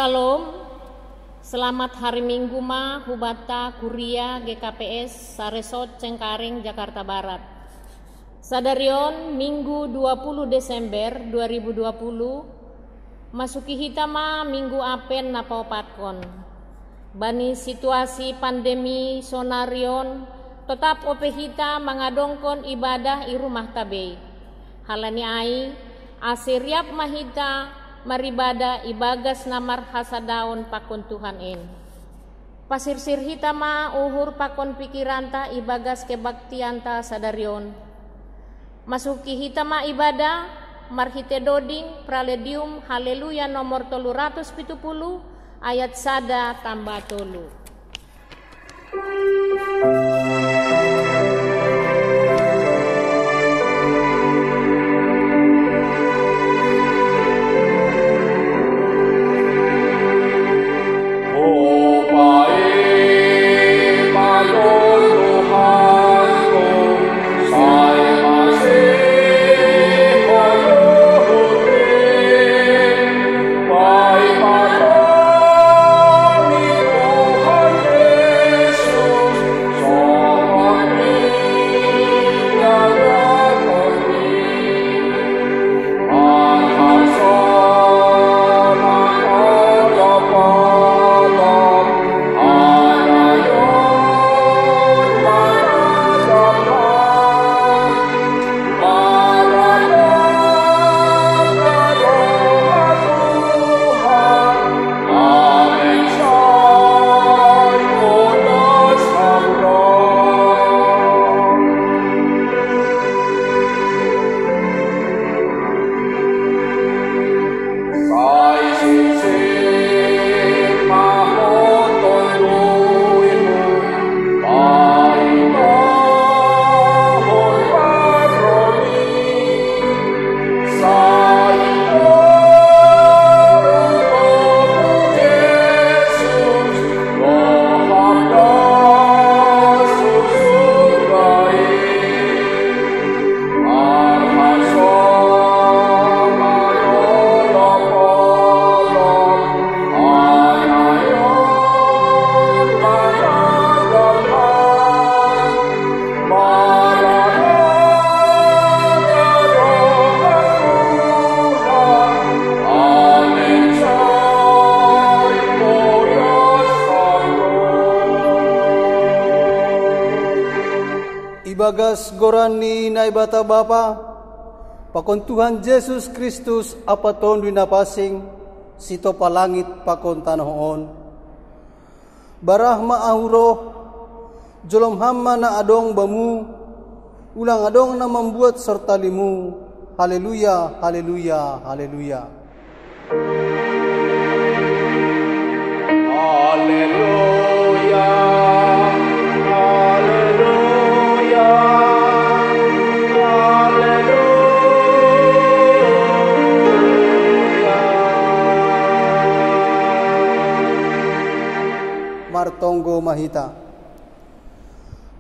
Salam, selamat hari Minggu ma Hubata Kuria GKPS Saresot Cengkareng Jakarta Barat. Sadarion Minggu 20 Desember 2020 masuki hitama Minggu Apen napaopatkon. Bani situasi pandemi sonarion tetap ope hita mengadongkon ibadah i rumah tabe. Halani ai asiriap mahita maribada ibagas namar hasadaon pakon Tuhan en. Pasirsir hitama uhur pakon pikiranta ibagas kebaktianta sadarion. Masuki hitama ibadah marhite doding praledium haleluya nomor 370 ayat sada tambah tolu. Ibagas gorani na ibata Bapa, pakon Tuhan Yesus Kristus apaton winapasing sito palangit pakon tanahon. Barah maahuroh, jolom hamma na adong bamu, ulang adong na membuat serta limu. Haleluya, haleluya, haleluya. Haleluya. Martonggo mahita.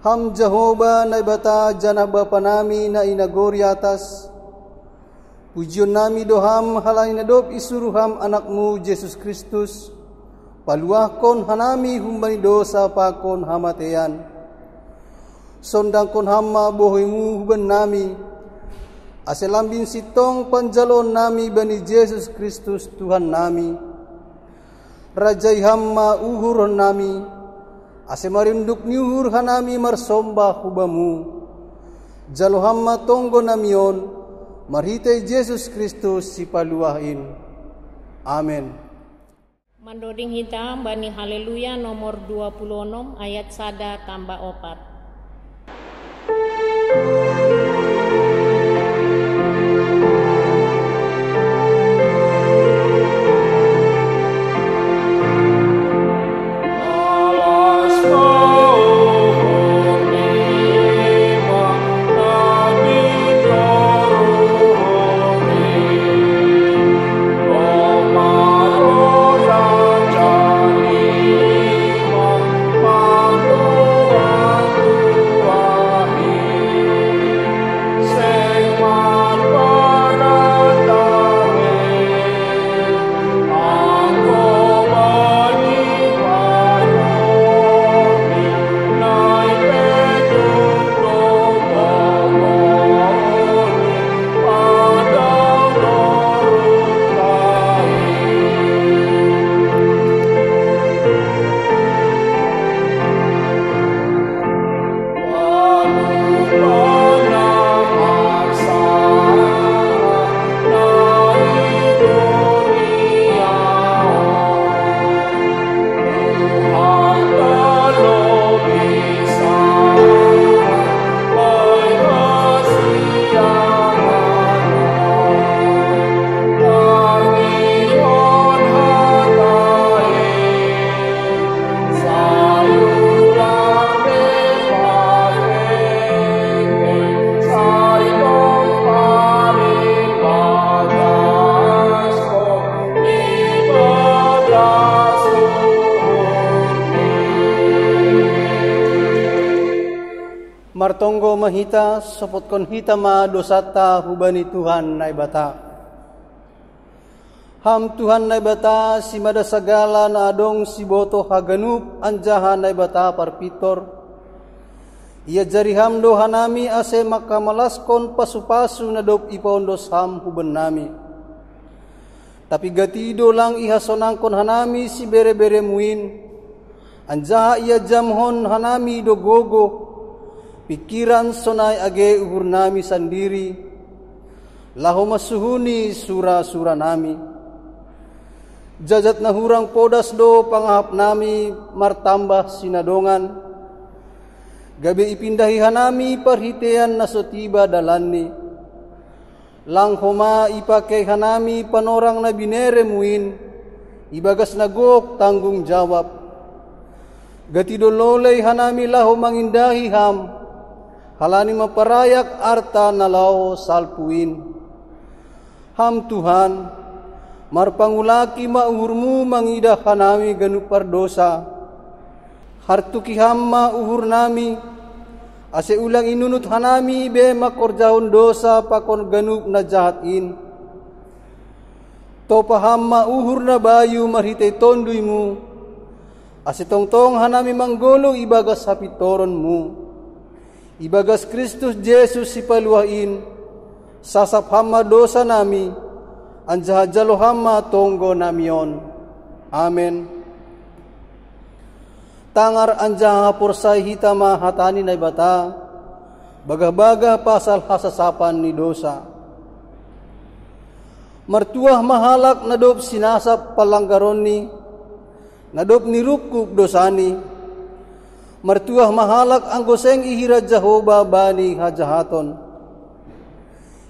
Ham Jehovah na ibata janah Bapa nami na inagori atas. Pujion nami doham halay na dop isuruham anakmu Jesus Kristus. Paluahkon hanami humbani dosa pakon hamatean. Sondangkon hamma bohimu huban nami. Aselambin sitong panjalon nami bani Jesus Kristus Tuhan nami. Rajai hamma uhur nami, ase marinduk niuhur hanami marsombah hubamu. Jalo hamma tonggo namion, marhitay Jesus Kristus si paluahin. Amen. Mandoding hitam bani haleluya nomor 26 ayat sada tambah opat. Hallelujah. Martonggo mahita sopot kon hita ma dosata hubani Tuhan na ibata. Ham Tuhan na ibata si mada sagala na adong si boto haganup anjahan na ibata parpitor. Ia jari ham do hanami ase makamalaskon pasu-pasu na dop ipaondos ham huban nami. Tapi gatido lang ihasonangkon hanami si bere-bere muin. Anjaha ia jamhon hanami do gogo, pikiran sonay age uhur nami sandiri, laho masuhuni sura-sura nami. Jajat na hurang podas do pangahap nami martambah sinadongan, gabi ipindahi hanami parhitean na sotiba dalanni. Lang homa ipakay hanami panorang na binere muin, ibagas nagok tanggung jawab. Gatido lolay hanami laho mangindahi ham, halani maparayak arta na laho salpuin. Ham Tuhan, marpangulaki mauhurmu mangidah hanami ganu pardosa. Hartuki ham mauhur nami, ase ulang inunut hanami be makorjahon dosa pakon ganuk na jahatin. Topaham mauhur na bayu marhitay tonduymu, ase tongtong hanami manggolo ibagas hapitoronmu. Ibagas Kristus Jesus si paluhain, sasap hama dosa nami, anjaha jalo hama tonggo namion. Amen. Tangar anjaha porsay hitama hatani na ibata, bagah-bagah pasal hasasapan ni dosa. Martuah mahalak na dop sinasap palanggaron ni, nadop nirukuk dosani, martuah mahalak ang goseng ihira Jehovah bani hajahaton.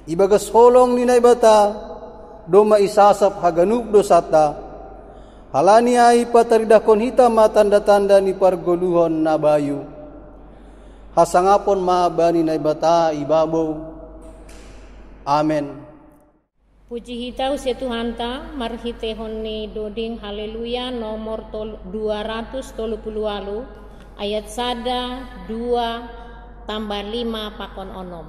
Ibagas holong ni naibata, do maisasap haganuk dosata, halani ay pataridakon hita matanda-tanda ni pargoluhon na bayu. Hasangapon bani naibata ibabaw. Amen. Puji hitau se Tuhan ta marhitehon ni doding haleluya nomor 230 ayat sada 2 tambah 5 pakon onom.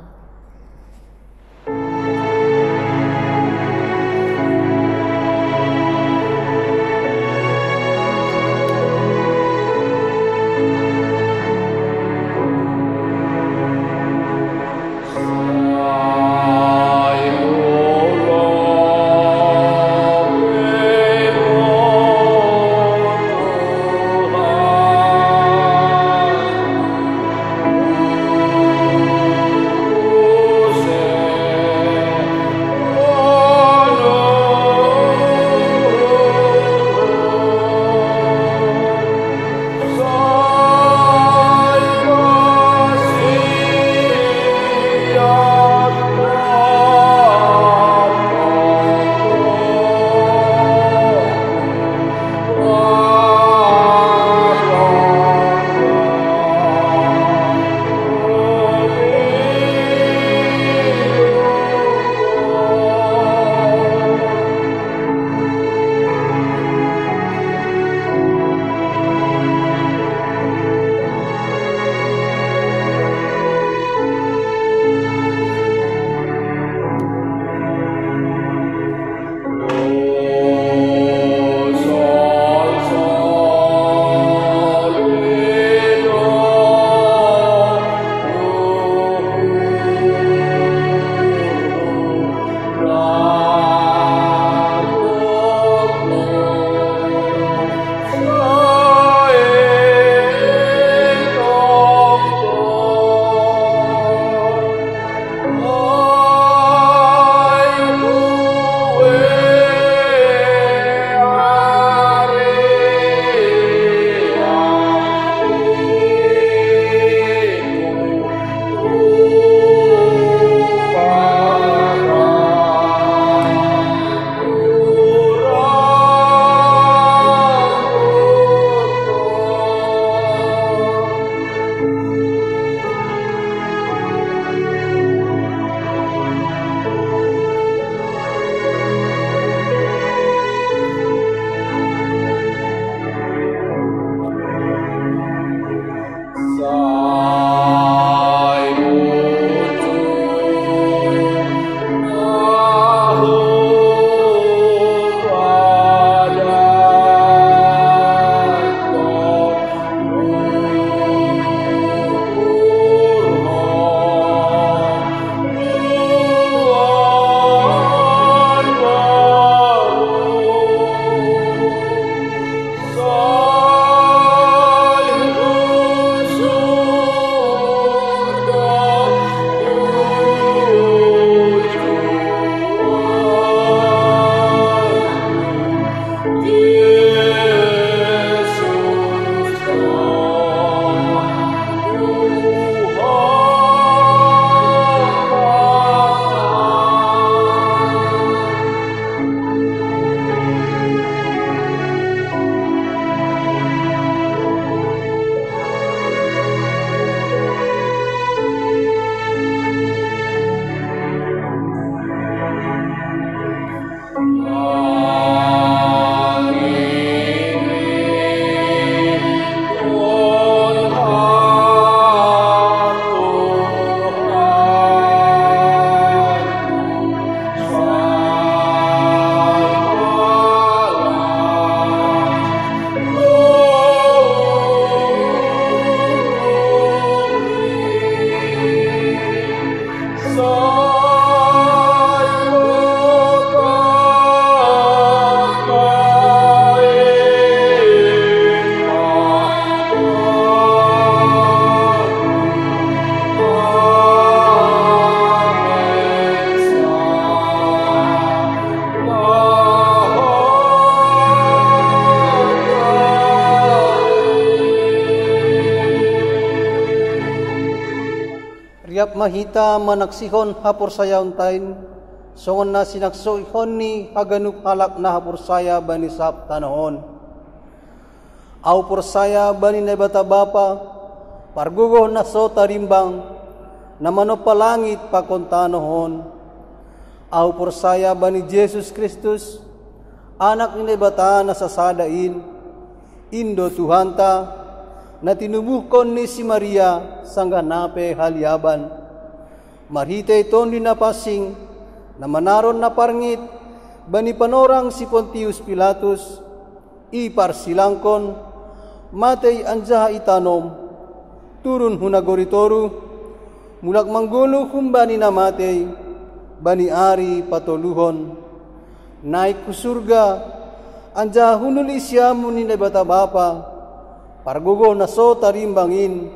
Tiap mahita manaksihon hapur saya untain, songon na sinaksoihon ni haganuk halak na hapur saya bani sap tanahon. Au pur saya bani nebata bapa, pargugo na so tarimbang, na manopalangit pakon tanahon. Au pur saya bani Jesus Kristus, anak ni nebata na sasadain, Indo Tuhanta, na tinubuhkon ni si Maria sangga nape haliaban. Marhite iton dinapasing na manaron na parngit bani panorang si Pontius Pilatus iparsilangkon matay anjaha itanom turun hunagoritoru mulak manggulu humbani na matay bani ari patoluhon naik ku surga anjaha hunul isyamu ni nebata bapa pargogo na so tarimbangin,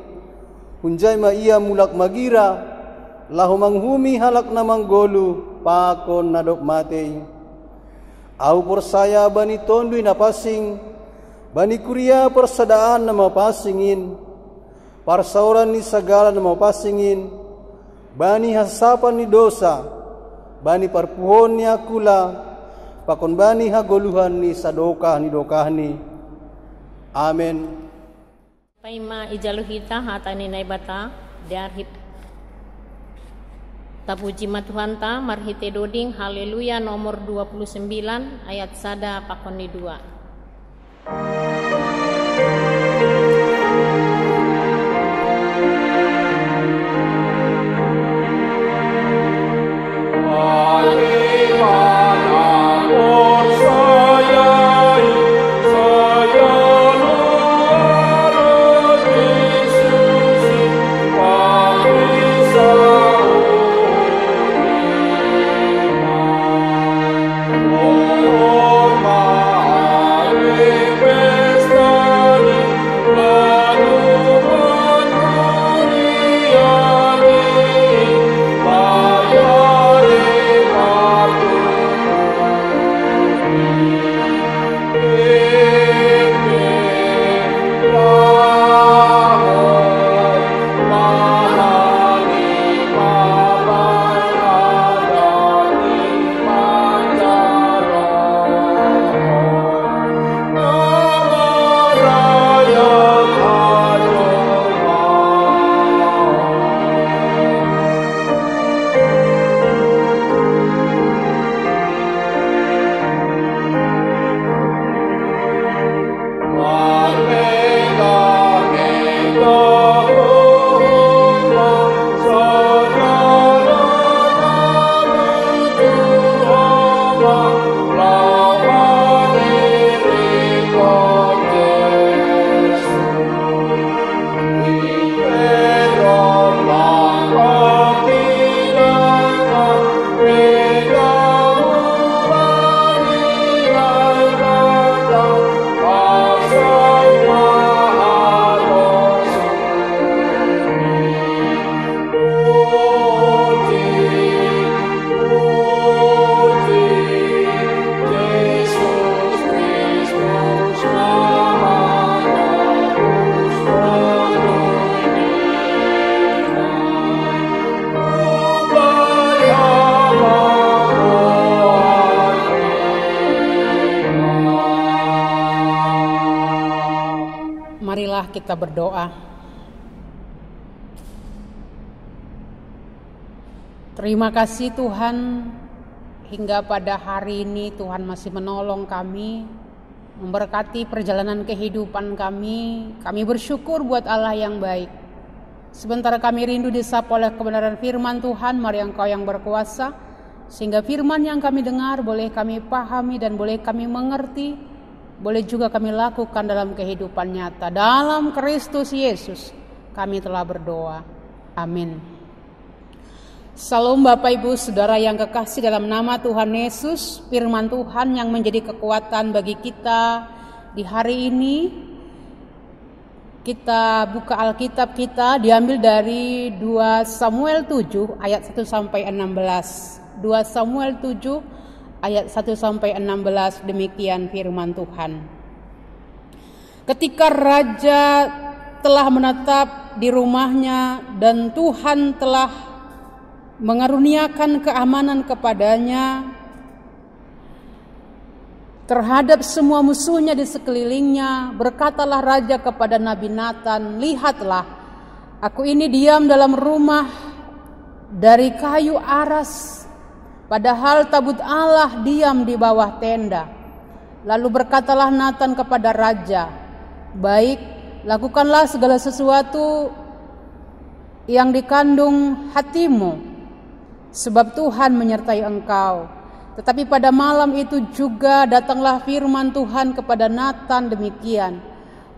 hunjay maiya mulak magira, lahu manghumi halak na manggolu, pakon na dokmatey. Au por saya bani tondoy na pasing, bani kuria persadaan na mapasingin, parsauran ni sagala na mapasingin, bani hasapan ni dosa, bani parpuhon ni akula, pakon bani hagoluhan ni sadokah ni dokahni. Amen. Paima ijaluhita hatani naibata diarhip tapuji matuhanta marhite doding haleluya nomor 29 ayat sada pakoni 2. Marilah kita berdoa. Terima kasih Tuhan, hingga pada hari ini Tuhan masih menolong kami, memberkati perjalanan kehidupan kami. Kami bersyukur buat Allah yang baik. Sementara kami rindu disapa oleh kebenaran firman Tuhan, mari Engkau yang berkuasa, sehingga firman yang kami dengar boleh kami pahami dan boleh kami mengerti, boleh juga kami lakukan dalam kehidupan nyata. Dalam Kristus Yesus kami telah berdoa. Amin. Salam Bapak Ibu Saudara yang kekasih dalam nama Tuhan Yesus. Firman Tuhan yang menjadi kekuatan bagi kita di hari ini. Kita buka Alkitab kita, diambil dari 2 Samuel 7 ayat 1 sampai 16. 2 Samuel 7 ayat 1 sampai 16, demikian firman Tuhan. Ketika raja telah menetap di rumahnya dan Tuhan telah mengaruniakan keamanan kepadanya terhadap semua musuhnya di sekelilingnya, berkatalah raja kepada Nabi Nathan, "Lihatlah, aku ini diam dalam rumah dari kayu aras, padahal tabut Allah diam di bawah tenda." Lalu berkatalah Nathan kepada raja, "Baik, lakukanlah segala sesuatu yang dikandung hatimu, sebab Tuhan menyertai engkau." Tetapi pada malam itu juga datanglah firman Tuhan kepada Nathan demikian,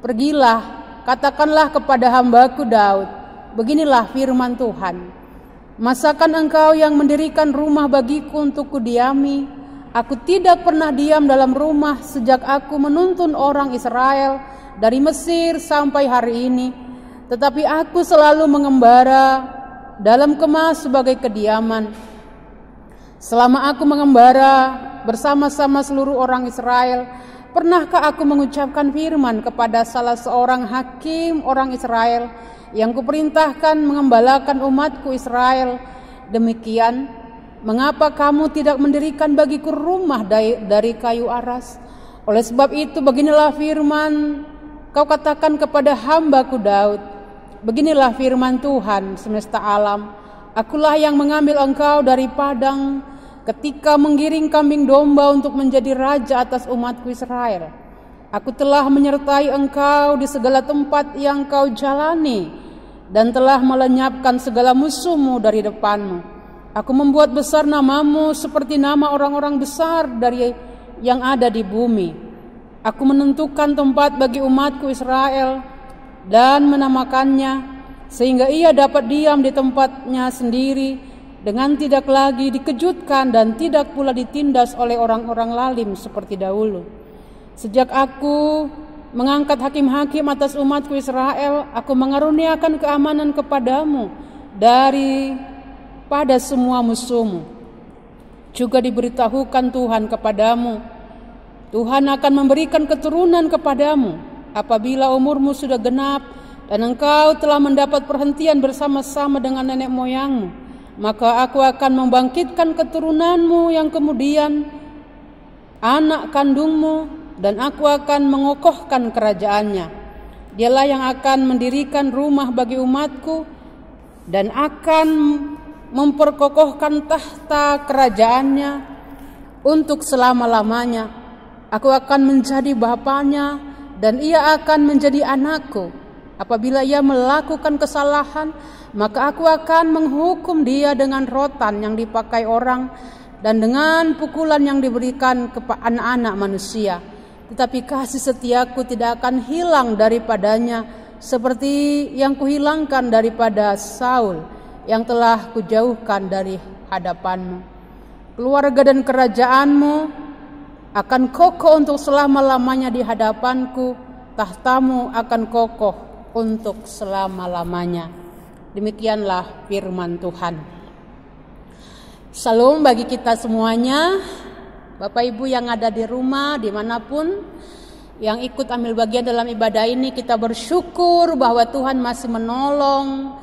"Pergilah, katakanlah kepada hambaku Daud, beginilah firman Tuhan, masakan engkau yang mendirikan rumah bagiku untuk kudiami? Aku tidak pernah diam dalam rumah sejak aku menuntun orang Israel dari Mesir sampai hari ini, tetapi aku selalu mengembara dalam kemah sebagai kediaman. Selama aku mengembara bersama-sama seluruh orang Israel, pernahkah aku mengucapkan firman kepada salah seorang hakim orang Israel yang kuperintahkan mengembalakan umatku Israel, demikian, mengapa kamu tidak mendirikan bagiku rumah dari kayu aras? Oleh sebab itu beginilah firman kau katakan kepada hambaku Daud, beginilah firman Tuhan semesta alam, akulah yang mengambil engkau dari padang ketika menggiring kambing domba untuk menjadi raja atas umatku Israel. Aku telah menyertai engkau di segala tempat yang kau jalani dan telah melenyapkan segala musuhmu dari depanmu. Aku membuat besar namamu seperti nama orang-orang besar dari yang ada di bumi. Aku menentukan tempat bagi umatku Israel dan menamakannya sehingga ia dapat diam di tempatnya sendiri dengan tidak lagi dikejutkan dan tidak pula ditindas oleh orang-orang lalim seperti dahulu. Sejak aku mengangkat hakim-hakim atas umatku Israel, aku mengaruniakan keamanan kepadamu daripada semua musuhmu. Juga diberitahukan Tuhan kepadamu, Tuhan akan memberikan keturunan kepadamu apabila umurmu sudah genap dan engkau telah mendapat perhentian bersama-sama dengan nenek moyangmu. Maka aku akan membangkitkan keturunanmu yang kemudian anak kandungmu, dan aku akan mengokohkan kerajaannya. Dialah yang akan mendirikan rumah bagi umatku dan akan memperkokohkan tahta kerajaannya untuk selama-lamanya. Aku akan menjadi bapanya dan ia akan menjadi anakku. Apabila ia melakukan kesalahan, maka aku akan menghukum dia dengan rotan yang dipakai orang dan dengan pukulan yang diberikan kepada anak-anak manusia. Tetapi kasih setiaku tidak akan hilang daripadanya seperti yang kuhilangkan daripada Saul yang telah kujauhkan dari hadapanmu. Keluarga dan kerajaanmu akan kokoh untuk selama-lamanya di hadapanku, tahtamu akan kokoh untuk selama-lamanya. Demikianlah firman Tuhan. Salam bagi kita semuanya, Bapak Ibu yang ada di rumah, dimanapun yang ikut ambil bagian dalam ibadah ini. Kita bersyukur bahwa Tuhan masih menolong,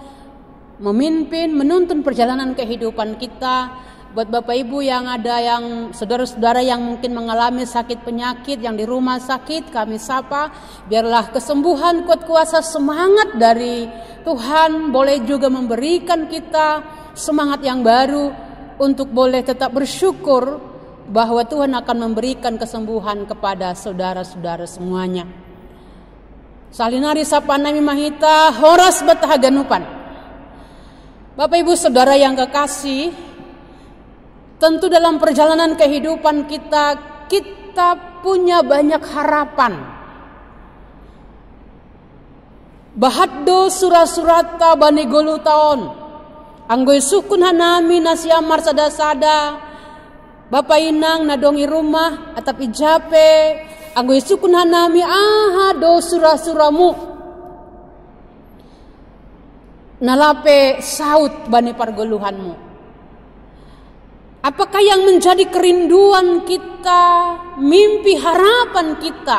memimpin, menuntun perjalanan kehidupan kita. Buat Bapak Ibu yang ada, yang saudara-saudara yang mungkin mengalami sakit penyakit, yang di rumah sakit, kami sapa, biarlah kesembuhan, kuat kuasa, semangat dari Tuhan boleh juga memberikan kita semangat yang baru untuk boleh tetap bersyukur bahwa Tuhan akan memberikan kesembuhan kepada saudara-saudara semuanya. Salinari sapanami mahita, horas betahaganupan. Bapak Ibu saudara yang kekasih, tentu dalam perjalanan kehidupan kita punya banyak harapan. Bahaddo surah-surata bani golutaon, anggoy sukun hanami nasiamar sada-sada, Bapak inang nadongi rumah atap ijape, anggoy sukun hanami ahado surah-suramu, nalape saut bani pargoluhanmu. Apakah yang menjadi kerinduan kita, mimpi harapan kita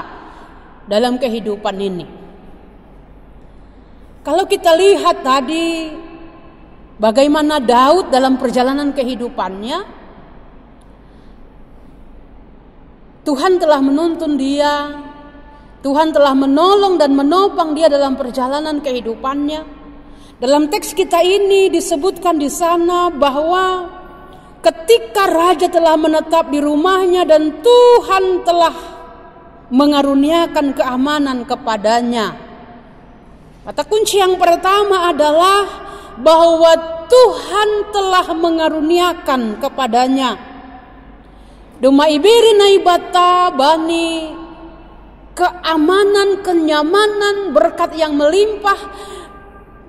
dalam kehidupan ini? Kalau kita lihat tadi bagaimana Daud dalam perjalanan kehidupannya, Tuhan telah menuntun dia, Tuhan telah menolong dan menopang dia dalam perjalanan kehidupannya. Dalam teks kita ini disebutkan di sana bahwa ketika raja telah menetap di rumahnya dan Tuhan telah mengaruniakan keamanan kepadanya. Kata kunci yang pertama adalah bahwa Tuhan telah mengaruniakan kepadanya. Doma iberi naibata bani keamanan, kenyamanan, berkat yang melimpah,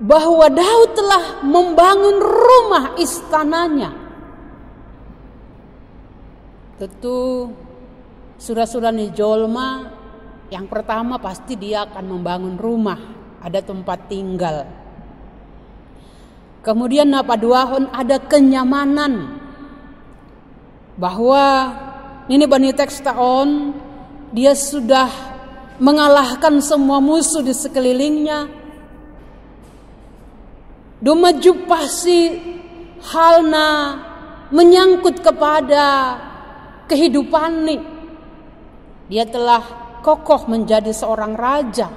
bahwa Daud telah membangun rumah istananya. Tentu surah-surah Nijolma yang pertama pasti dia akan membangun rumah, ada tempat tinggal. Kemudian napaduahon ada kenyamanan, bahwa ini bani teks taon dia sudah mengalahkan semua musuh di sekelilingnya. Dumaju pasti halna menyangkut kepada kehidupan nih. Dia telah kokoh menjadi seorang raja.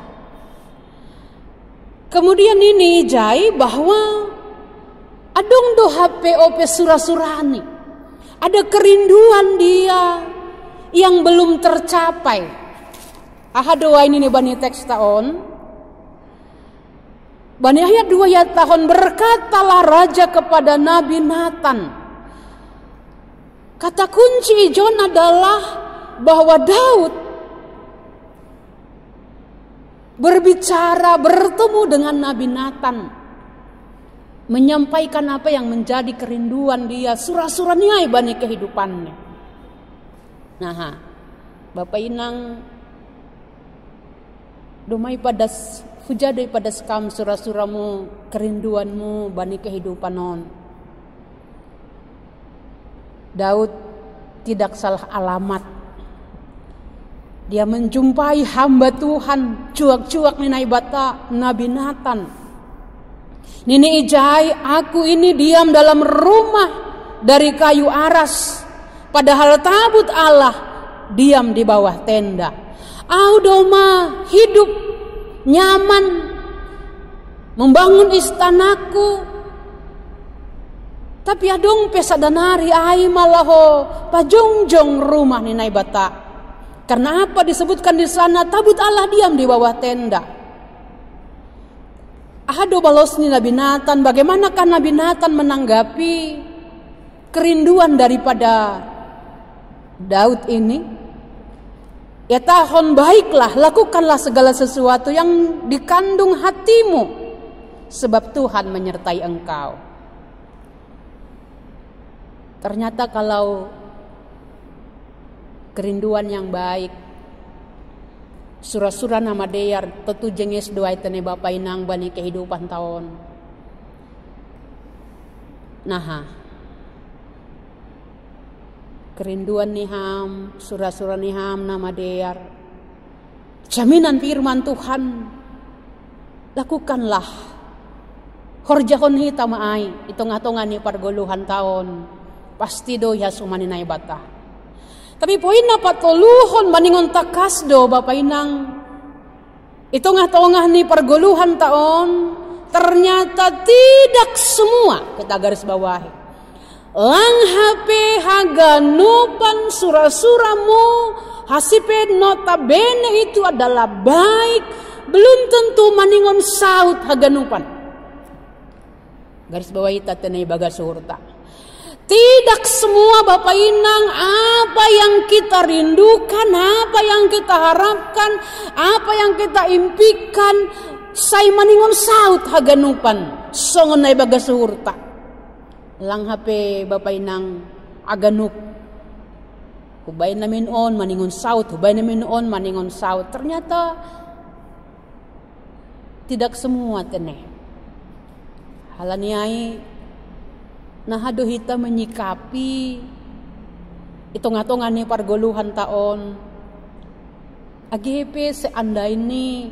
Kemudian ini jai bahwa adong do HPOP surah-surani. Ada kerinduan dia yang belum tercapai. Doa ini nih bani teks taon. Bani ayat 2 ayat tahun, berkatalah raja kepada Nabi Nathan. Kata kunci John adalah bahwa Daud berbicara, bertemu dengan Nabi Nathan, menyampaikan apa yang menjadi kerinduan dia, surah-surah niai bani kehidupannya. Nah, Bapak Inang domai pada hujadai pada skam surah-surahmu, kerinduanmu bani kehidupan non. Daud tidak salah alamat. Dia menjumpai hamba Tuhan cuak-cuak ninai bata Nabi Nathan. Nini ijai, aku ini diam dalam rumah dari kayu aras, padahal tabut Allah diam di bawah tenda. Audoma hidup nyaman membangun istanaku, tapi adong pesadanari ai malaho pajongjong rumah ninai bata. Karena apa disebutkan di sana tabut Allah diam di bawah tenda. Ado balosni Nabi Nathan, bagaimanakah Nabi Nathan menanggapi kerinduan daripada Daud ini? Ya tahun baiklah, lakukanlah segala sesuatu yang dikandung hatimu, sebab Tuhan menyertai engkau. Ternyata kalau kerinduan yang baik, surah-surah nama deyar tentu jengis doa itene Bapak Inang bani kehidupan tahun. Nah, kerinduan niham, surah-surah niham nama deyar, jaminan firman Tuhan, lakukanlah horjahon hita maai itung-atungan ni pargoluhan tahun, pasti do ya sumani naibata. Tapi poin na patuluhon maningon takas do Bapak Inang, itung-atungah ni pargoluhan tahun, ternyata tidak semua, kita garis bawahi. Lang HP haganupan surah-surahmu, hasipe notabene itu adalah baik, belum tentu maningon saut haganupan. Garis bawah ita tenai bagas surta. Tidak semua Bapak Inang apa yang kita rindukan, apa yang kita harapkan, apa yang kita impikan, say maningon saut haganupan. Songon nai bagas surta. Lang HP Bapak Inang aganup, hubay namin on maningon saut, hubay namin on maningon saut. Ternyata tidak semua teneh. Halaniai nahado hita menyikapi itung-atungan ni pargoluhan taon. AGP seanda ini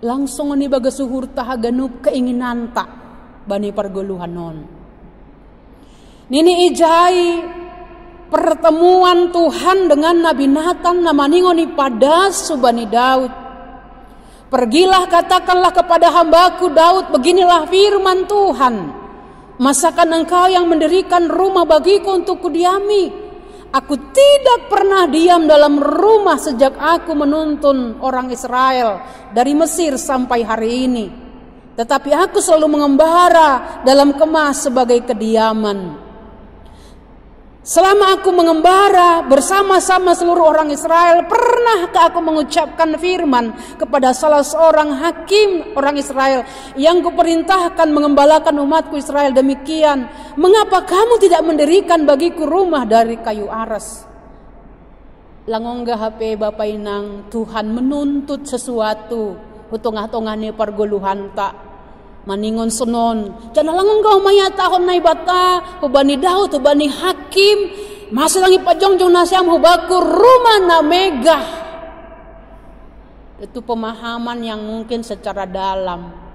langsung ni baga suhur tahaganup keinginan tak bani perguluhan non. Nini ijai pertemuan Tuhan dengan Nabi Nathan namaningoni pada subani Daud. Pergilah katakanlah kepada hambaku Daud, beginilah firman Tuhan. Masakan engkau yang mendirikan rumah bagiku untuk kudiami. Aku tidak pernah diam dalam rumah sejak aku menuntun orang Israel dari Mesir sampai hari ini. Tetapi aku selalu mengembara dalam kemah sebagai kediaman. Selama aku mengembara bersama-sama seluruh orang Israel, pernahkah aku mengucapkan firman kepada salah seorang hakim orang Israel yang kuperintahkan mengembalakan umatku Israel demikian? Mengapa kamu tidak mendirikan bagiku rumah dari kayu aras? Langongga HP Bapak Inang, Tuhan menuntut sesuatu hutong-hutongane parguluhan tak maningon sunon. Jangan langung kau maya tahun nai bata hubani Daud hubani hakim masih langi pajongjong nasiam hubaku rumah na megah. Itu pemahaman yang mungkin secara dalam.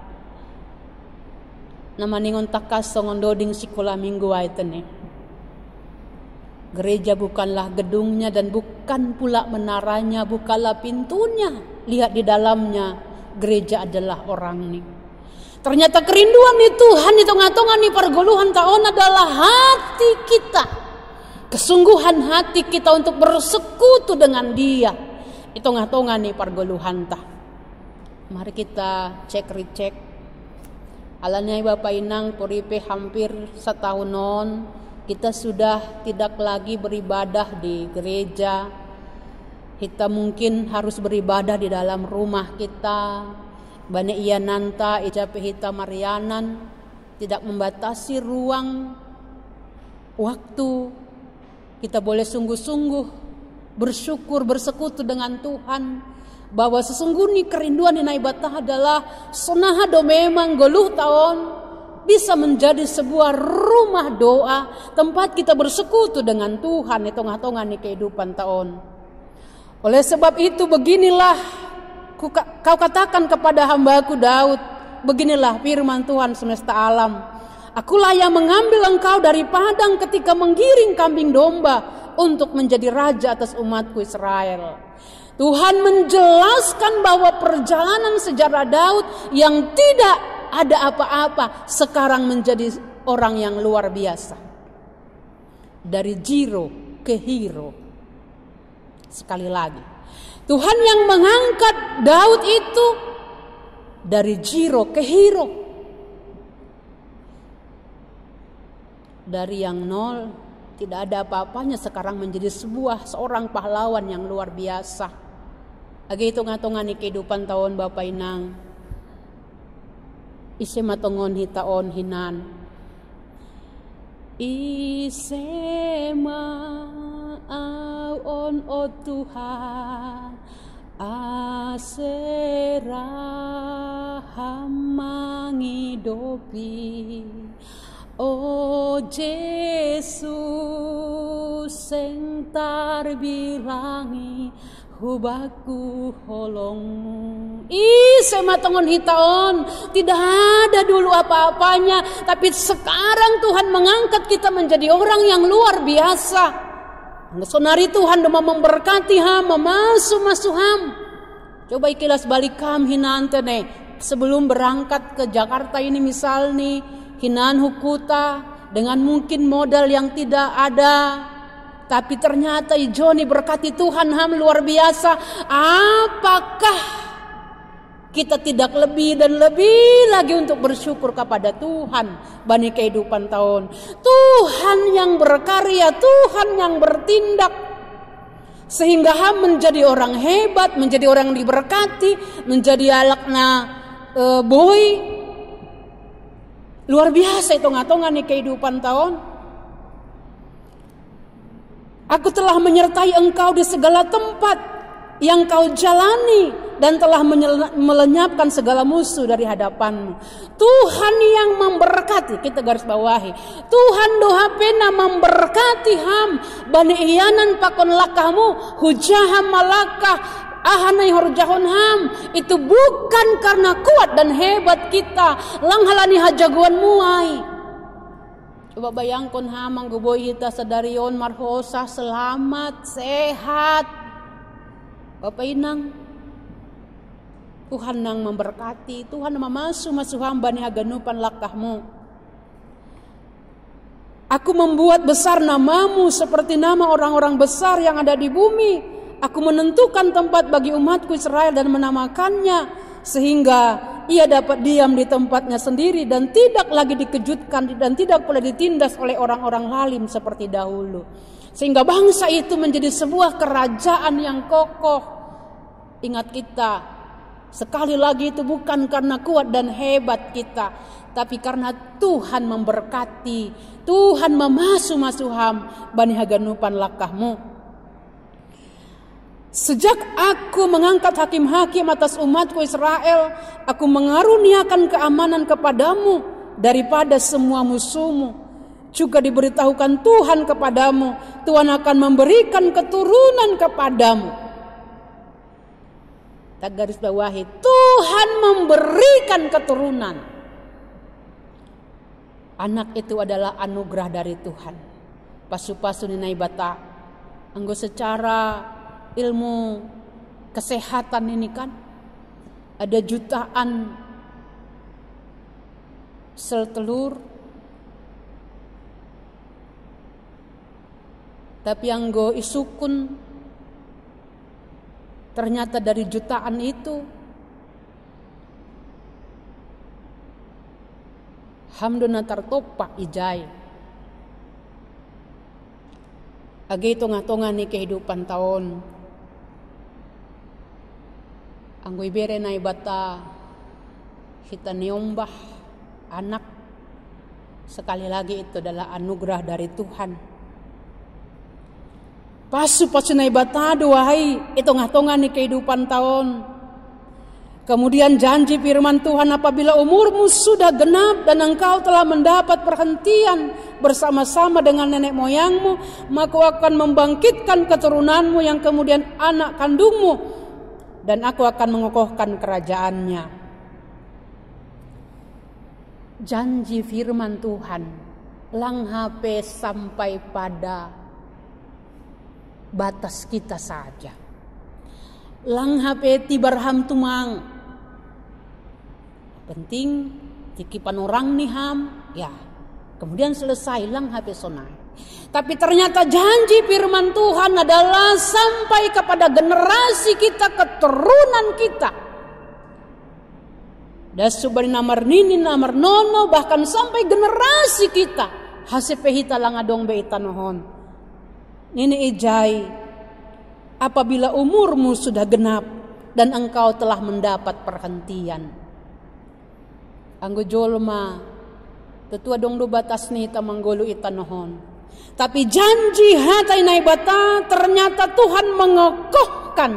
Nama ningon takas songon doding sekolah minggu aitene. Gereja bukanlah gedungnya dan bukan pula menaranya, bukanlah pintunya. Lihat di dalamnya, gereja adalah orang nih. Ternyata kerinduan di Tuhan, hitung-hitungan di perguluhan tahun adalah hati kita. Kesungguhan hati kita untuk bersekutu dengan Dia. Hitung-hitungan di perguluhan tah. Mari kita cek-recek. Alanya Bapak Inang puripe hampir setahunon. Kita sudah tidak lagi beribadah di gereja. Kita mungkin harus beribadah di dalam rumah kita. Bani iya nanta ijape hita marianan, tidak membatasi ruang waktu. Kita boleh sungguh-sungguh bersyukur bersekutu dengan Tuhan bahwa sesungguhnya kerinduan di naibatah adalah sonaha do memang goluh tahun bisa menjadi sebuah rumah doa, tempat kita bersekutu dengan Tuhan hitung-hitungan di kehidupan tahun. Oleh sebab itu beginilah kau katakan kepada hambaku Daud, beginilah firman Tuhan semesta alam. Akulah yang mengambil engkau dari padang ketika menggiring kambing domba untuk menjadi raja atas umatku Israel. Tuhan menjelaskan bahwa perjalanan sejarah Daud yang tidak ada apa-apa sekarang menjadi orang yang luar biasa. Dari zero ke hero. Sekali lagi. Tuhan yang mengangkat Daud itu dari zero ke hero. Dari yang nol, tidak ada apa-apanya sekarang menjadi seorang pahlawan yang luar biasa. Agi hitung-hitungan di kehidupan tahun Bapak Inang. Ise matongon hitaon hinan. Ise on o Tuhan asera hamangidopi o Yesus sing tarbirangi hubaku holongmu. Saya matongon hitaon, tidak ada dulu apa-apanya, tapi sekarang Tuhan mengangkat kita menjadi orang yang luar biasa. Sonari Tuhan demam memberkati ham, masuk ham. Coba ikilas balik ham hinante nih. Sebelum berangkat ke Jakarta ini misal nih, hinan hukuta dengan mungkin modal yang tidak ada. Tapi ternyata Joni berkati Tuhan ham luar biasa. Apakah kita tidak lebih dan lebih lagi untuk bersyukur kepada Tuhan bani kehidupan tahun. Tuhan yang berkarya, Tuhan yang bertindak sehingga ham menjadi orang hebat, menjadi orang yang diberkati, menjadi alakna boy luar biasa hitung-hitungan di kehidupan tahun. Aku telah menyertai engkau di segala tempat yang kau jalani dan telah melenyapkan segala musuh dari hadapanmu. Tuhan yang memberkati, kita garis bawahi. Tuhan doha pena memberkati ham bani iyanan pakon lakahmu hujaham malakah ahanai horjahon ham, itu bukan karena kuat dan hebat kita, langhalani hajaguan muai. Coba bayangkan ham angguboy kita sadarion marhosa selamat sehat. Bapak Inang, Tuhan nang memberkati, Tuhan masuh hamba ni haganupan lakahmu. Aku membuat besar namamu seperti nama orang-orang besar yang ada di bumi. Aku menentukan tempat bagi umatku Israel dan menamakannya, sehingga ia dapat diam di tempatnya sendiri dan tidak lagi dikejutkan dan tidak pula ditindas oleh orang-orang lalim seperti dahulu. Sehingga bangsa itu menjadi sebuah kerajaan yang kokoh. Ingat kita, sekali lagi itu bukan karena kuat dan hebat kita, tapi karena Tuhan memberkati, Tuhan memasuh-masuham bani haganupan lakahmu. Sejak aku mengangkat hakim-hakim atas umatku Israel, aku mengaruniakan keamanan kepadamu daripada semua musuhmu. Juga diberitahukan Tuhan kepadamu, Tuhan akan memberikan keturunan kepadamu. Tak garis bawahi, Tuhan memberikan keturunan. Anak itu adalah anugerah dari Tuhan. Pasu-pasu ninai bata. Anggo secara ilmu kesehatan ini kan ada jutaan sel telur. Tapi anggo isukun ternyata dari jutaan itu hamduna tartopak ijai. Agay tonga-tonga ni kehidupan taon. Anggoy bere na ibata kita niombah anak. Sekali lagi itu adalah anugerah dari Tuhan. Pasu-pasu na ibata duwahai itonga-tonga ni kehidupan taon. Kemudian janji firman Tuhan, apabila umurmu sudah genap dan engkau telah mendapat perhentian bersama-sama dengan nenek moyangmu, maka aku akan membangkitkan keturunanmu yang kemudian anak kandungmu, dan aku akan mengokohkan kerajaannya. Janji firman Tuhan langhape sampai pada batas kita saja. Langhape tibarham tumang. Penting tikipan orang nih ham, ya. Kemudian selesai lang HP sonai. Tapi ternyata janji firman Tuhan adalah sampai kepada generasi kita, keturunan kita. Dasubari namar nini, namar nono, bahkan sampai generasi kita. Hasepehita lang adong beita nohon. Nini ijai, apabila umurmu sudah genap dan engkau telah mendapat perhentian. Anggo jolma tetua dong do batas ni tamanggolo itanohon. Tapi janji hatai naibata ternyata Tuhan mengokohkan.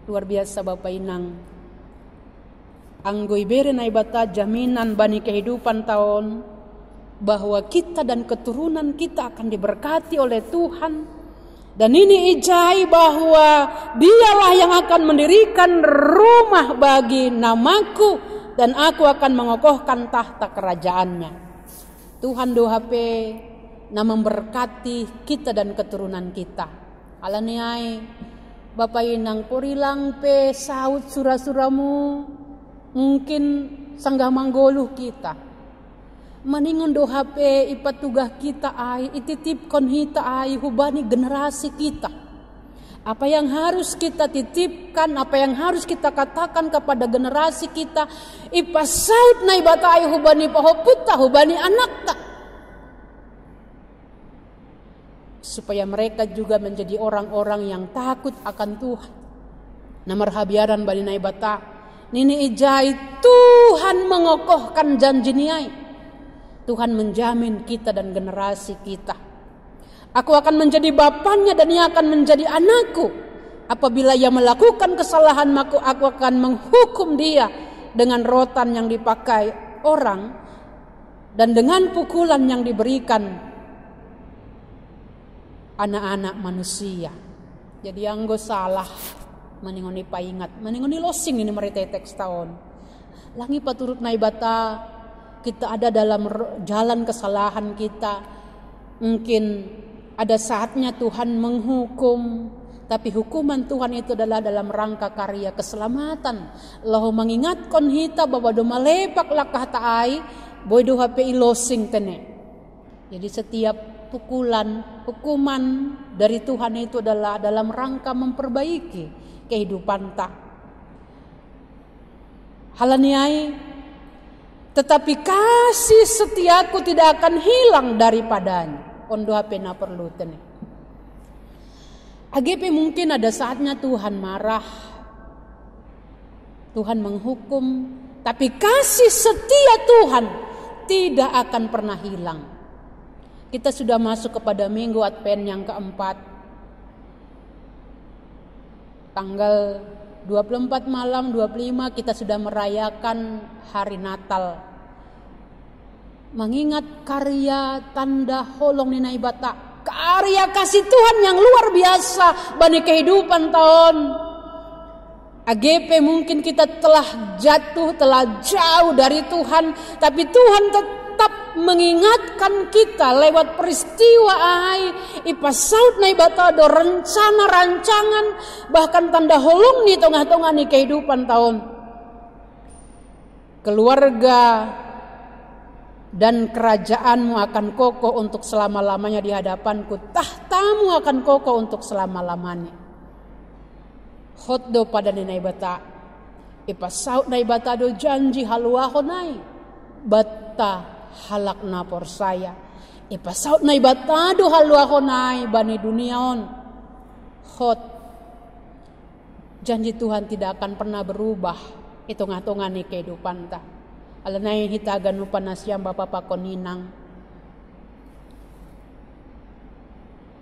Luar biasa Bapak Inang. Anggo ibere naibata jaminan bani kehidupan tahun bahwa kita dan keturunan kita akan diberkati oleh Tuhan. Dan ini ijai bahwa dialah yang akan mendirikan rumah bagi namaku dan aku akan mengokohkan tahta kerajaannya. Tuhan dohape na memberkati kita dan keturunan kita. Alaniai Bapak Inang purilang pe saut surah-suramu mungkin sanggah manggoluh kita. Maningon dohape ipatugah kita ay ititipkon hita ay hubani generasi kita. Apa yang harus kita titipkan, apa yang harus kita katakan kepada generasi kita, ipasaut na ibata ay hubani pahoputa, hubani anak ta. Supaya mereka juga menjadi orang-orang yang takut akan Tuhan. Namarhabiaran bali na ibata, nini ijai Tuhan mengokohkan janji niai. Tuhan menjamin kita dan generasi kita. Aku akan menjadi bapaknya dan ia akan menjadi anakku. Apabila ia melakukan kesalahan, maka aku akan menghukum dia dengan rotan yang dipakai orang dan dengan pukulan yang diberikan anak-anak manusia. Jadi anggo salah meningoni paingat, meningoni losing ini mereka teks tahun. Langi paturut naibata kita ada dalam jalan kesalahan kita. Mungkin ada saatnya Tuhan menghukum, tapi hukuman Tuhan itu adalah dalam rangka karya keselamatan. Allah mengingatkan kita bahwa do malepak lakah taai, boy do HP losing tene. Jadi setiap hukuman dari Tuhan itu adalah dalam rangka memperbaiki kehidupan tak. Halaniai, tetapi kasih setiaku tidak akan hilang daripadanya. Ondo HP na perlu tene. AGP mungkin ada saatnya Tuhan marah, Tuhan menghukum, tapi kasih setia Tuhan tidak akan pernah hilang. Kita sudah masuk kepada minggu Advent yang keempat. Tanggal 24 malam 25 kita sudah merayakan hari Natal. Mengingat karya tanda holong ninai bata, karya kasih Tuhan yang luar biasa bagi kehidupan tahun. AGP mungkin kita telah jatuh, telah jauh dari Tuhan, tapi Tuhan tetap mengingatkan kita lewat peristiwa ipasaut nai batado rencana rancangan bahkan tanda holong di tengah-tengah ni kehidupan tahun. Keluarga dan kerajaanmu akan kokoh untuk selama-lamanya di hadapanku, tahtamu akan kokoh untuk selama-lamanya. Hotdo pada ni nai bata ipasaut nai batado janji haluaho nai bata halak napor saya ipasaut nai batado haluaho nai bani duniaon. Hot janji Tuhan tidak akan pernah berubah hitung-hitungan ni kehidupan ta. Alanay hitagan lupa nasyam Bapak Pakoninang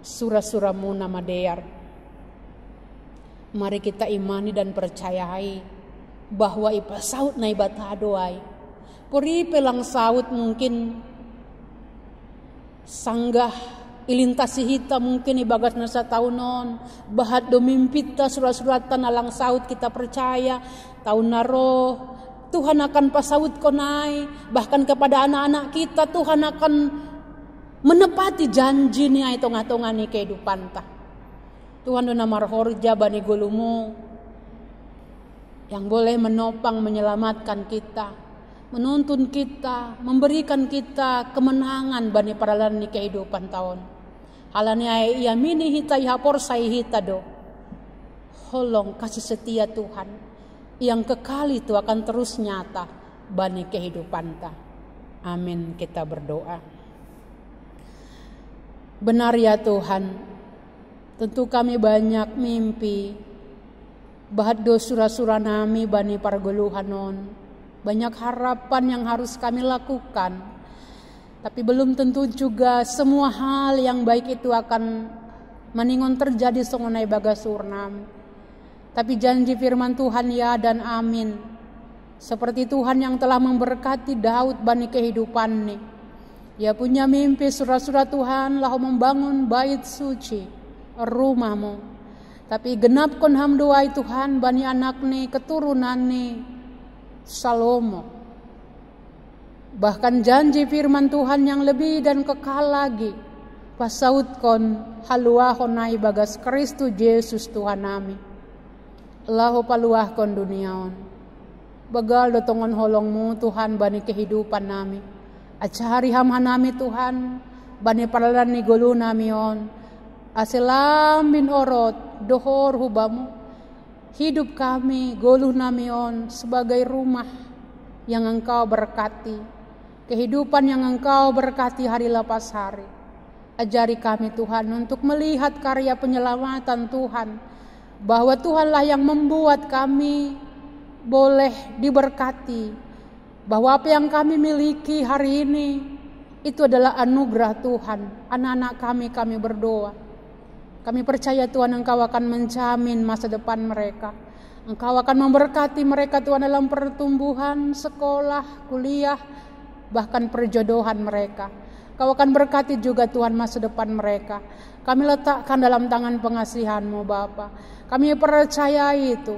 surah-surah muna madear. Mari kita imani dan percayai bahwa ipasaut nai batadoai puri pelang saut mungkin sanggah ilintasi hita mungkin ibagas nasa taunon bahat do mimpita surat-suratan alang saut kita percaya tahun naroh Tuhan akan pasaut konai, bahkan kepada anak-anak kita Tuhan akan menepati janji ni ay tonga-tonga ni kehidupan ta. Tuhan do namar horja bani gulumu yang boleh menopang menyelamatkan kita, menuntun kita, memberikan kita kemenangan bani paralan ni kehidupan tahun. Halani ay yamini hita ihapor say hita do. Holong kasih setia Tuhan yang kekal itu akan terus nyata bani kehidupan ta. Amin, kita berdoa. Benar ya Tuhan, tentu kami banyak mimpi, bahat do surah-surah nami bani pargoluhanon, banyak harapan yang harus kami lakukan, tapi belum tentu juga semua hal yang baik itu akan meningon terjadi songonai bagasurnam. Tapi janji firman Tuhan ya dan amin. Seperti Tuhan yang telah memberkati Daud bani kehidupan nih. Ia punya mimpi surah-surah Tuhan lah membangun bait suci, rumahmu. Tapi genapkan hamdoai Tuhan bani anak nih, keturunan nih, Salomo. Bahkan janji firman Tuhan yang lebih dan kekal lagi. Pasautkan haluahonai bagas Kristus Yesus Tuhan nami. Allahu paluahkon duniaon. Bagal dotongon holongmu Tuhan bani kehidupan nami. Acari hamhanami Tuhan bani paralan ni golu namion. Aselam bin orot dohor hubamu. Hidup kami golu namion sebagai rumah yang engkau berkati. Kehidupan yang engkau berkati hari lepas hari. Ajari kami Tuhan untuk melihat karya penyelamatan Tuhan. Bahwa Tuhanlah yang membuat kami boleh diberkati. Bahwa apa yang kami miliki hari ini itu adalah anugerah Tuhan. Anak-anak kami berdoa. Kami percaya Tuhan Engkau akan menjamin masa depan mereka. Engkau akan memberkati mereka Tuhan dalam pertumbuhan, sekolah, kuliah, bahkan perjodohan mereka. Kau akan berkati juga Tuhan masa depan mereka. Kami letakkan dalam tangan pengasihan-Mu Bapa. Kami percaya itu.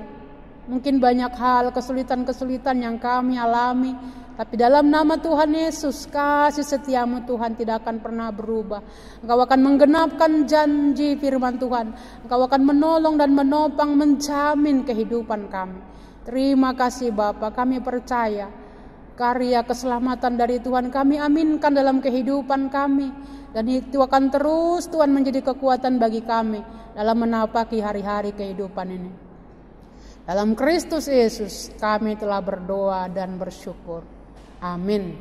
Mungkin banyak hal, kesulitan-kesulitan yang kami alami. Tapi dalam nama Tuhan Yesus, kasih setia-Mu Tuhan tidak akan pernah berubah. Engkau akan menggenapkan janji firman Tuhan. Engkau akan menolong dan menopang, menjamin kehidupan kami. Terima kasih Bapa, kami percaya karya keselamatan dari Tuhan kami aminkan dalam kehidupan kami. Dan itu akan terus Tuhan menjadi kekuatan bagi kami dalam menapaki hari-hari kehidupan ini. Dalam Kristus Yesus kami telah berdoa dan bersyukur. Amin.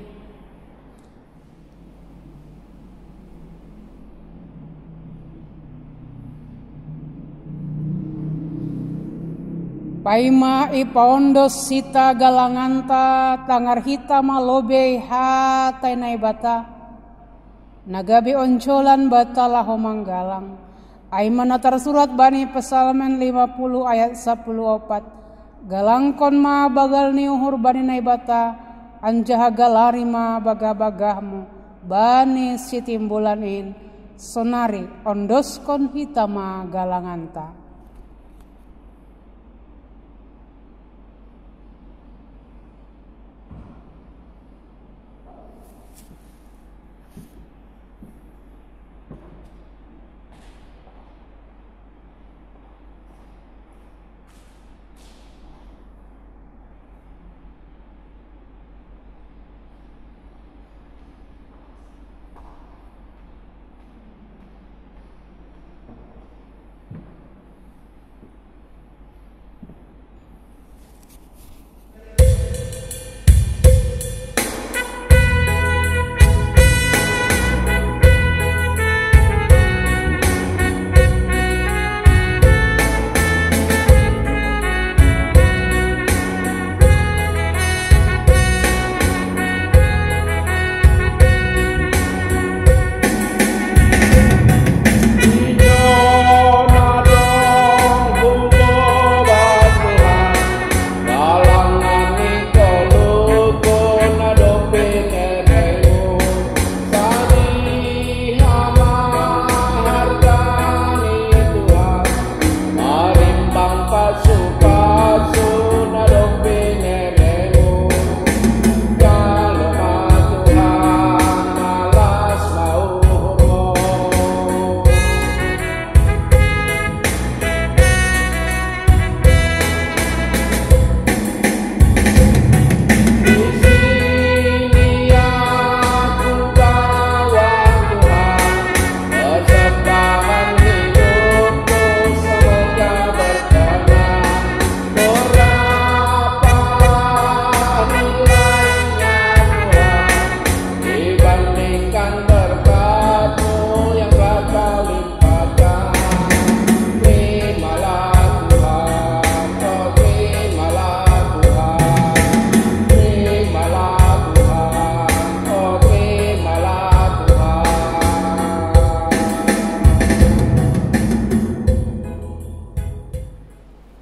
Paima ipaondos sita galanganta tangar hita malobe hatai naibata nagabe oncolan batalah homanggalang. Aimana tersurat bani Pesalmen 50 ayat 14. Galangkon ma bagal niuhur bani naibata anjaha galari ma bagabagahmu bani sitimbulanin sonari ondoskon hitama galanganta.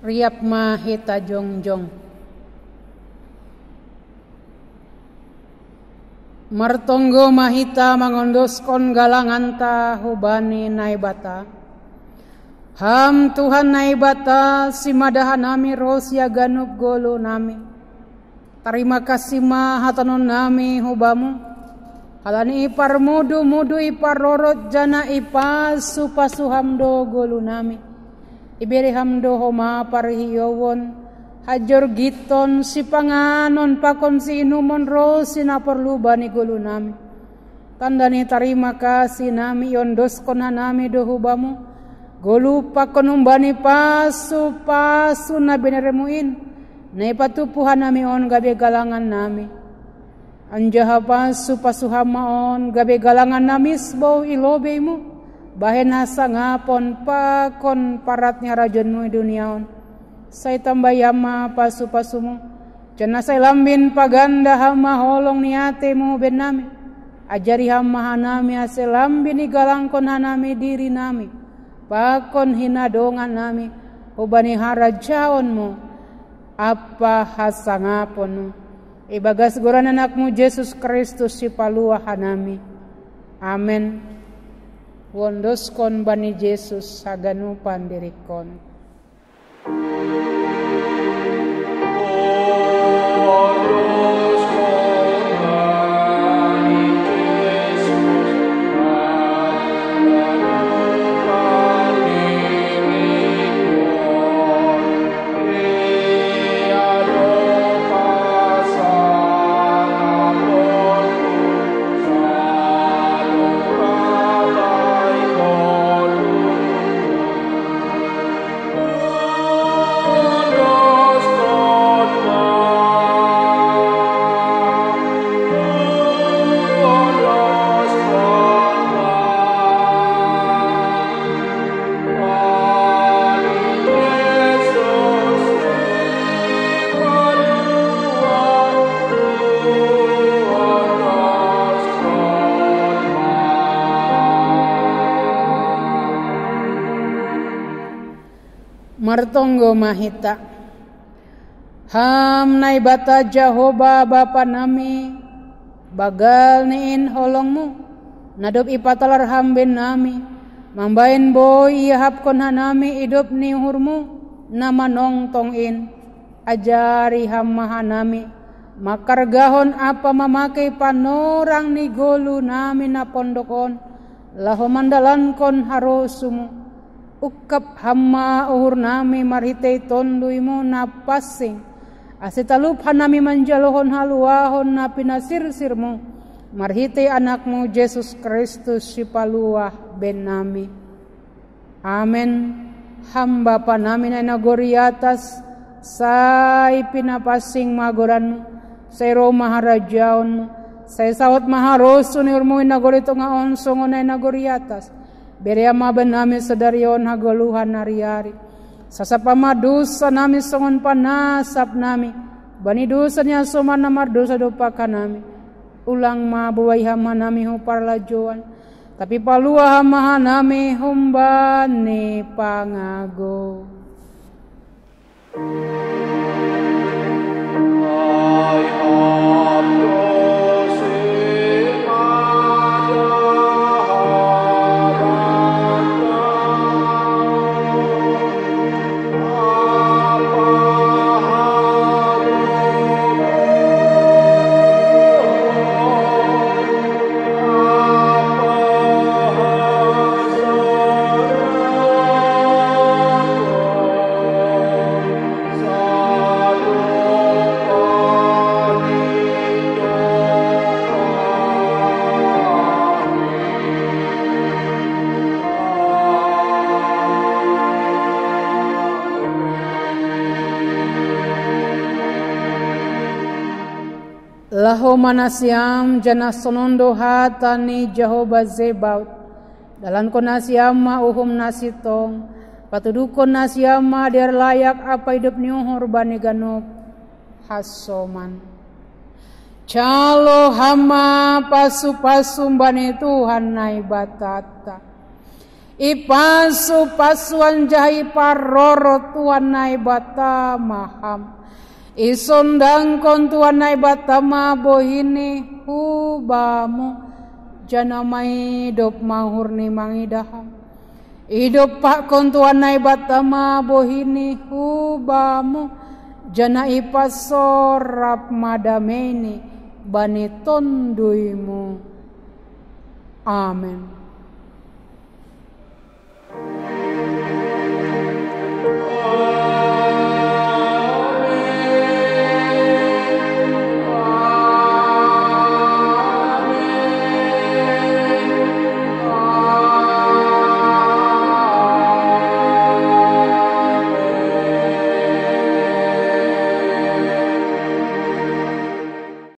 Riap mahita jongjong. Martonggo mahita mangondoskon galanganta hubani naibata. Ham Tuhan naibata simadahan nami rosya ganup golo nami. Terima kasih mahatanon nami hubamu. Halani ipar mudu ipar rorot jana ipas supasuhamdo golo nami. Iberi hamdo homa parhiyowon hajor giton si panganon pakon si inumon ro sinapperlu bani gulu nami. Tandani terima kasih nami yondoskon nami dohubamu gulu pakon umbani pasu nabi neremuin naipatupuhan nami on gabe galangan nami. Anjaha pasu pasuhama on gabe galangan nami sbau ilobeimu. Bahena sangapon pakon paratnya rajonmu duniaon. Saya tambah yama pasu-pasumu. Jana saya lambin paganda hama holong niatemu benami. Ajari hama hanami ase lambin igalangkon hanami diri nami. Pakon hinadongan nami. Ubani harajaonmu. Apa hasangaponmu. Ibagas goran anakmu Yesus Kristus si paluah hanami. Amen. Wondoskon bani Yesus saganu pandirikon. Martonggo mahita ham nai bata Jehovah Bapa nami bagal niin holongmu nadop ipatalar hamben nami mambain boy ihap kon hanami hidup ni hurmu nama nong tongin ajari ham mahanami makargahon apa mamakai panorang ni golu nami na pondokon laho mandalan kon harosumu ukap hamma uhur nami marhitay tonduimu na pasing asitalup hanami manjalohon haluahon na pinasirsirmu marhitay anakmu Jesus Kristus si paluah ben nami. Amen. Hamba pa namin ay nagori atas say pinapasing magoranmu say ro maharajaon say sawat maharoso ni urmo nagori to nga onsongon ay nagori atas Beriama benami sedarion hagoluhan nari-ari. Sasapama dosa nami songon panasap nami. Bani dosanya soman namar dosa dopaka nami. Ulang ma buai hama nami huparlajuan. Tapi palua hama nami humbani pangago. Laho manasiam jana sonondo hatani Jehovah Zebaut. Dalan konasiam ma uhum nasitong. Patudukon nasiam ma der layak apa hidup nyuhur bani ganop hasoman. Calo hama pasu-pasu bani Tuhan nai batata. Ipasu pasuan jahi paroro Tuhan nai bata maham. Isondang kon Tuhan nai batama bohini hubamu jana mai dop mahur ni mangidaham. Idop pak kon Tuhan nai batama bohini hubamu jana ipasorap madameni bani tonduimu. Amen.